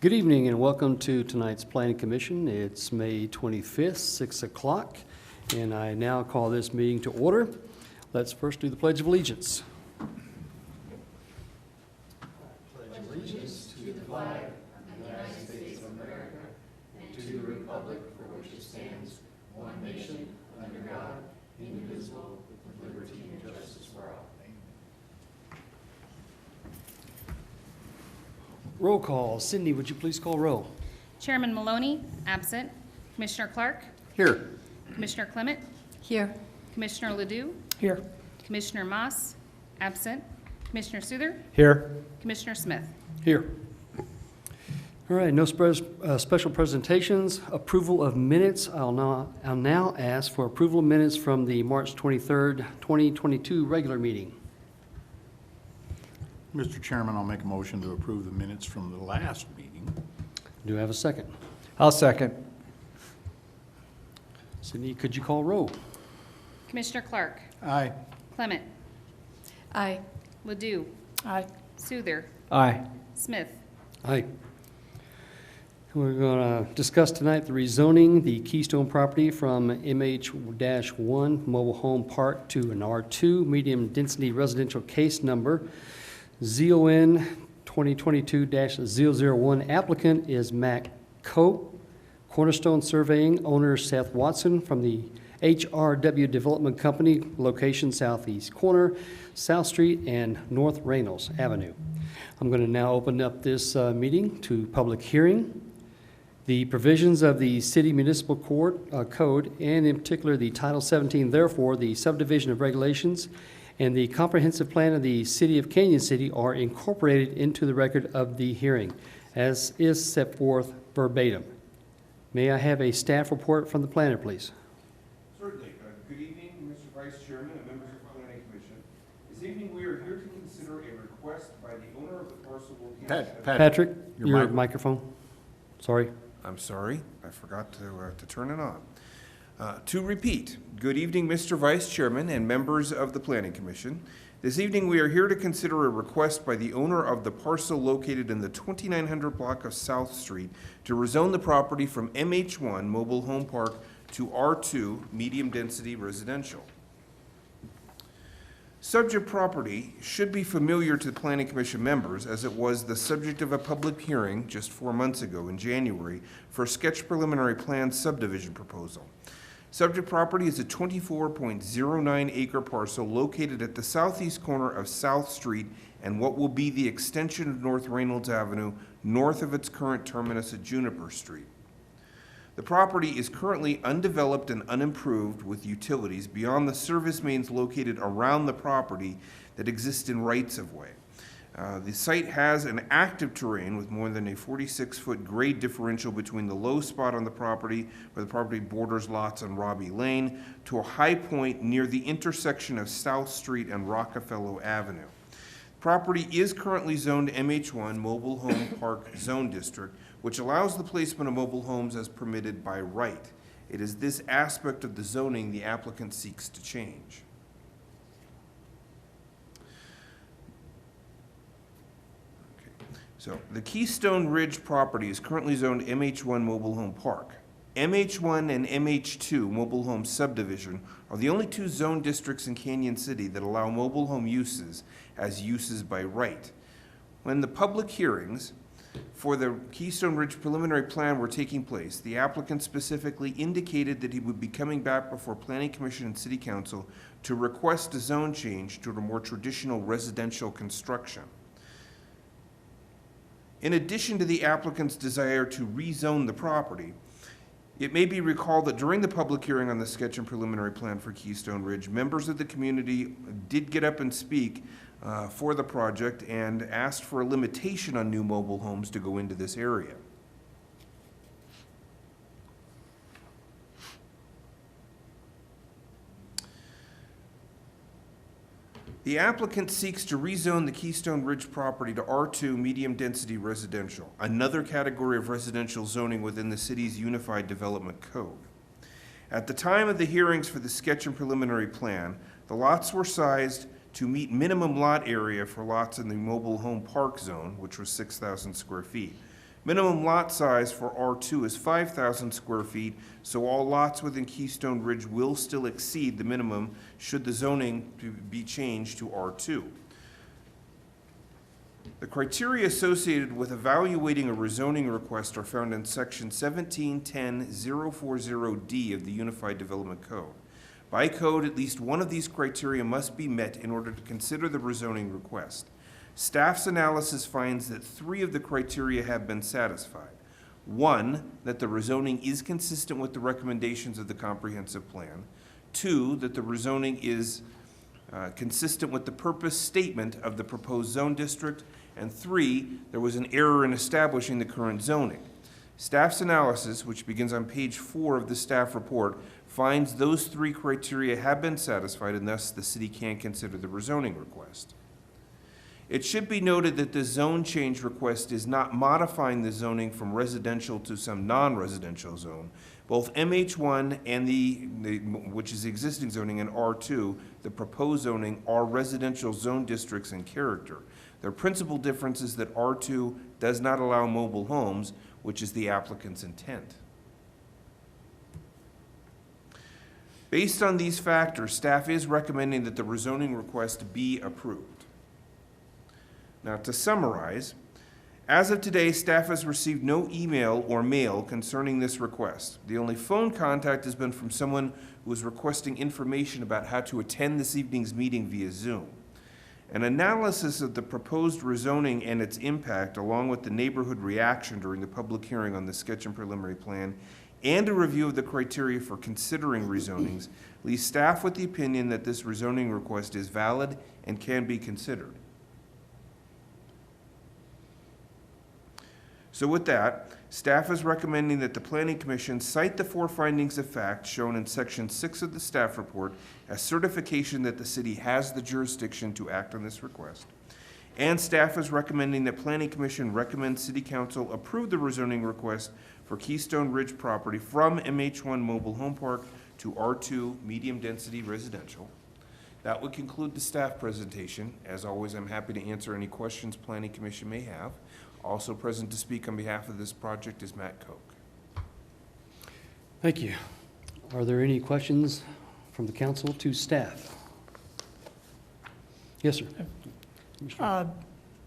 Good evening and welcome to tonight's Planning Commission. It's May 25th, 6 o'clock, and I now call this meeting to order. Let's first do the Pledge of Allegiance. Pledge allegiance to the flag of the United States of America and to the republic for which it stands, one nation, under God, indivisible, with liberty and justice for all. Roll call. Cindy, would you please call roll? Chairman Maloney, absent. Commissioner Clark, Here. Commissioner Clement, Here. Commissioner Ledoux, Here. Commissioner Moss, absent. Commissioner Souther, Here. Commissioner Smith. Here. All right, no special presentations. Approval of minutes. I'll now ask for approval of minutes from the March 23rd, 2022 regular meeting. Mr. Chairman, I'll make a motion to approve the minutes from the last meeting. Do I have a second? I'll second. Cindy, could you call roll? Commissioner Clark, Aye. Clement, Aye. Ledoux, Aye. Souther, Aye. Smith. Aye. We're going to discuss tonight the rezoning the Keystone property from MH-1 mobile home park to an R2 medium density residential case number ZON 2022-001. Applicant is Mac Cope. Cornerstone Surveying, owner Seth Watson from the HRW Development Company, location southeast corner, South Street and North Reynolds Avenue. I'm going to now open up this meeting to public hearing. The provisions of the City Municipal Code, and in particular the Title 17, therefore, the subdivision of regulations and the comprehensive plan of the City of Canyon City are incorporated into the record of the hearing, as is set forth verbatim. May I have a staff report from the planner, please? Certainly. Good evening, Mr. Vice Chairman and members of the Planning Commission. This evening, we are here to consider a request by the owner of the parcel located at... Patrick, your your mic- microphone. Sorry. I'm sorry, I forgot to turn it on. To repeat, good evening, Mr. Vice Chairman and members of the Planning Commission. This evening, we are here to consider a request by the owner of the parcel located in the 2900 block of South Street to rezone the property from MH1 Mobile Home Park to R2 Medium Density Residential. Subject property should be familiar to the Planning Commission members, as it was the subject of a public hearing just 4 months ago in January for a sketch preliminary plan subdivision proposal. Subject property is a 24.09 acre parcel located at the southeast corner of South Street and what will be the extension of North Reynolds Avenue north of its current terminus at Juniper Street. The property is currently undeveloped and unimproved with utilities beyond the service mains located around the property that exist in rights-of-way. The site has an active terrain with more than a 46-foot grade differential between the low spot on the property, where the property borders lots on Robbie Lane, to a high point near the intersection of South Street and Rockefeller Avenue. Property is currently zoned MH1 Mobile Home Park Zone District, which allows the placement of mobile homes as permitted by right. It is this aspect of the zoning the applicant seeks to change. So the Keystone Ridge property is currently zoned MH1 Mobile Home Park. MH1 and MH2 Mobile Home Subdivision are the only two zone districts in Canyon City that allow mobile home uses as uses by right. When the public hearings for the Keystone Ridge preliminary plan were taking place, the applicant specifically indicated that he would be coming back before Planning Commission and City Council to request a zone change to a more traditional residential construction. In addition to the applicant's desire to rezone the property, it may be recalled that during the public hearing on the sketch and preliminary plan for Keystone Ridge, members of the community did get up and speak for the project and asked for a limitation on new mobile homes to go into this area. The applicant seeks to rezone the Keystone Ridge property to R2 medium density residential, another category of residential zoning within the city's Unified Development Code. At the time of the hearings for the sketch and preliminary plan, the lots were sized to meet minimum lot area for lots in the mobile home park zone, which was 6,000 square feet. Minimum lot size for R2 is 5,000 square feet, so all lots within Keystone Ridge will still exceed the minimum should the zoning be changed to R2. The criteria associated with evaluating a rezoning request are found in section 1710.040D of the Unified Development Code. By code, at least one of these criteria must be met in order to consider the rezoning request. Staff's analysis finds that 3 of the criteria have been satisfied. 1, that the rezoning is consistent with the recommendations of the comprehensive plan. 2, that the rezoning is consistent with the purpose statement of the proposed zone district. And 3, there was an error in establishing the current zoning. Staff's analysis, which begins on page 4 of the staff report, finds those 3 criteria have been satisfied, and thus the city can consider the rezoning request. It should be noted that the zone change request is not modifying the zoning from residential to some non-residential zone. Both MH1 and which is the existing zoning, and R2, the proposed zoning, are residential zone districts in character. Their principal difference is that R2 does not allow mobile homes, which is the applicant's intent. Based on these factors, staff is recommending that the rezoning request be approved. Now, to summarize, as of today, staff has received no email or mail concerning this request. The only phone contact has been from someone who is requesting information about how to attend this evening's meeting via Zoom. An analysis of the proposed rezoning and its impact, along with the neighborhood reaction during the public hearing on the sketch and preliminary plan, and a review of the criteria for considering rezonings, leaves staff with the opinion that this rezoning request is valid and can be considered. So with that, staff is recommending that the Planning Commission cite the 4 findings of fact shown in section 6 of the staff report as certification that the city has the jurisdiction to act on this request. And staff is recommending that Planning Commission recommend City Council approve the rezoning request for Keystone Ridge property from MH1 Mobile Home Park to R2 Medium Density Residential. That would conclude the staff presentation. As always, I'm happy to answer any questions Planning Commission may have. Also present to speak on behalf of this project is Matt Koch. Thank you. Are there any questions from the council to staff? Yes, sir.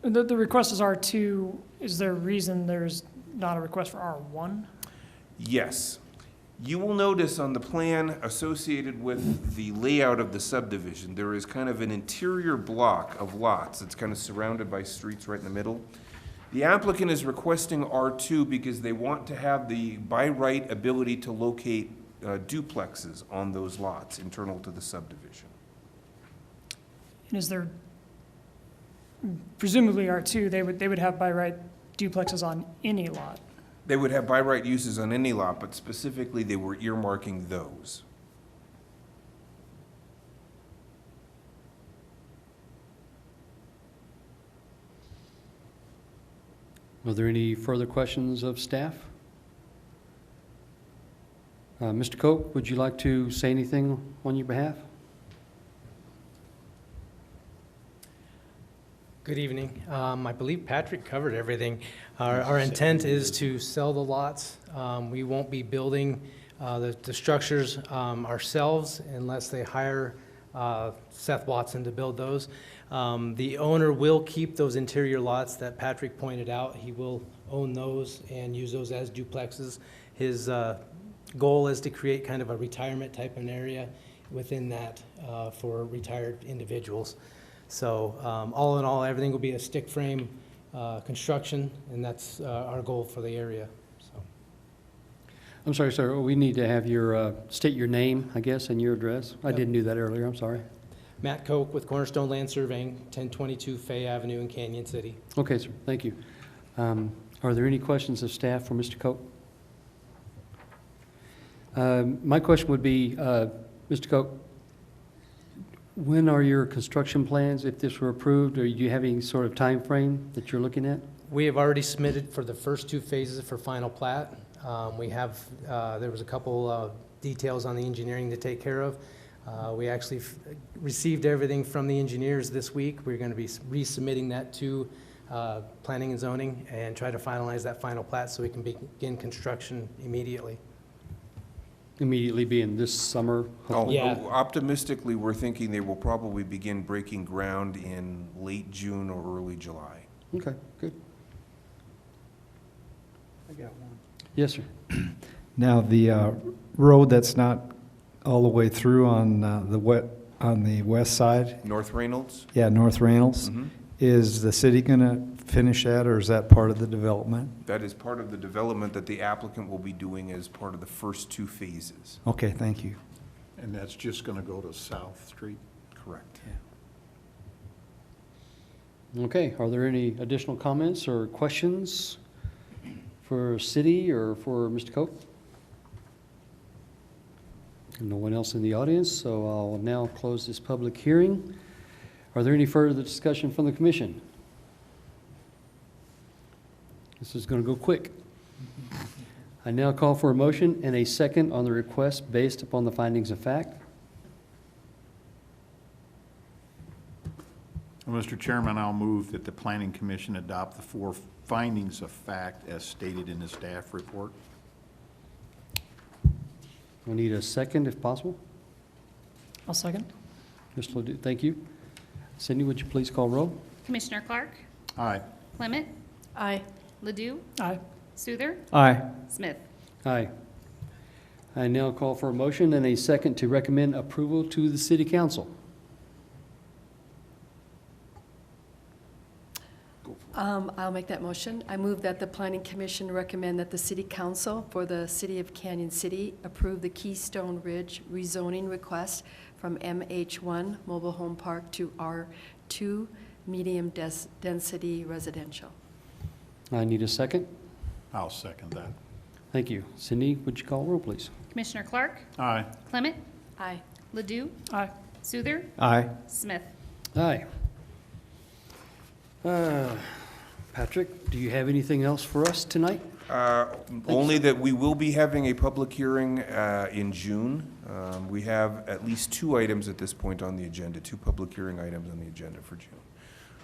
The request is R2. Is there a reason there's not a request for R1? Yes. You will notice on the plan associated with the layout of the subdivision, there is kind of an interior block of lots that's kind of surrounded by streets right in the middle. The applicant is requesting R2 because they want to have the by right ability to locate duplexes on those lots internal to the subdivision. And is there, presumably R2, they would have by right duplexes on any lot? They would have by right uses on any lot, but specifically they were earmarking those. Are there any further questions of staff? Mr. Koch, would you like to say anything on your behalf? Good evening. I believe Patrick covered everything. Our intent is to sell the lots. We won't be building the structures ourselves unless they hire Seth Watson to build those. The owner will keep those interior lots that Patrick pointed out. He will own those and use those as duplexes. His goal is to create kind of a retirement type of an area within that for retired individuals. So all in all, everything will be a stick frame construction, and that's our goal for the area. So. I'm sorry, sir. We need to have your, state your name, I guess, and your address. I didn't do that earlier. I'm sorry. Matt Koch with Cornerstone Land Surveying, 1022 Fay Avenue in Canyon City. Okay, sir. Thank you. Are there any questions of staff for Mr. Koch? My question would be, Mr. Koch, when are your construction plans, if this were approved, or do you have any sort of time frame that you're looking at? We have already submitted for the first 2 phases for final plat. We have, there was a couple details on the engineering to take care of. We actually received everything from the engineers this week. We're going to be resubmitting that to planning and zoning and try to finalize that final plat so we can begin construction immediately. Immediately being this summer, hopefully? Yeah. Optimistically, we're thinking they will probably begin breaking ground in late June or early July. Okay, good. I got one. Yes, sir. Now, the road that's not all the way through on the west side, North Reynolds? yeah, North Reynolds, Mhm. is the city going to finish that, or is that part of the development? That is part of the development that the applicant will be doing as part of the first 2 phases. Okay, thank you. And that's just going to go to South Street? Correct. Okay, are there any additional comments or questions for city or for Mr. Cope? No one else in the audience, so I'll now close this public hearing. Are there any further discussion from the commission? This is going to go quick. I now call for a motion and a second on the request based upon the findings of fact. Well, Mr. Chairman, I'll move that the Planning Commission adopt the 4 findings of fact as stated in the staff report. We need a second if possible. I'll second. Mr. Ledoux, thank you. Cindy, would you please call roll? Commissioner Clark? Aye. Clement? Aye. Ledoux? Aye. Souther? Aye. Smith? Aye. I now call for a motion and a second to recommend approval to the city council. I'll make that motion. I move that the Planning Commission recommend that the City Council for the City of Canyon City approve the Keystone Ridge rezoning request from MH1 Mobile Home Park to R2 Medium Density Residential. I need a second. I'll second that. Thank you. Cindy, would you call roll, please? Commissioner Clark? Aye. Clement? Aye. Ledoux? Aye. Souther? Aye. Smith? Aye. Patrick, do you have anything else for us tonight? Only that we will be having a public hearing in June. We have at least 2 items at this point on the agenda, 2 public hearing items on the agenda for June.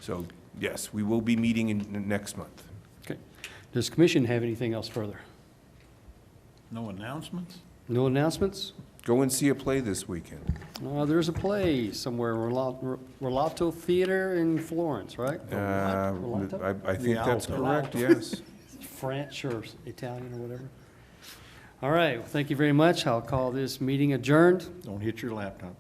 So, yes, we will be meeting in next month. Okay. Does the commission have anything else further? No announcements? No announcements? Go and see a play this weekend. There's a play somewhere, Relato Theater in Florence, right? Relato? I think that's Rialto. correct, yes. French or Italian or whatever. All right, well, thank you very much. I'll call this meeting adjourned. Don't hit your laptop.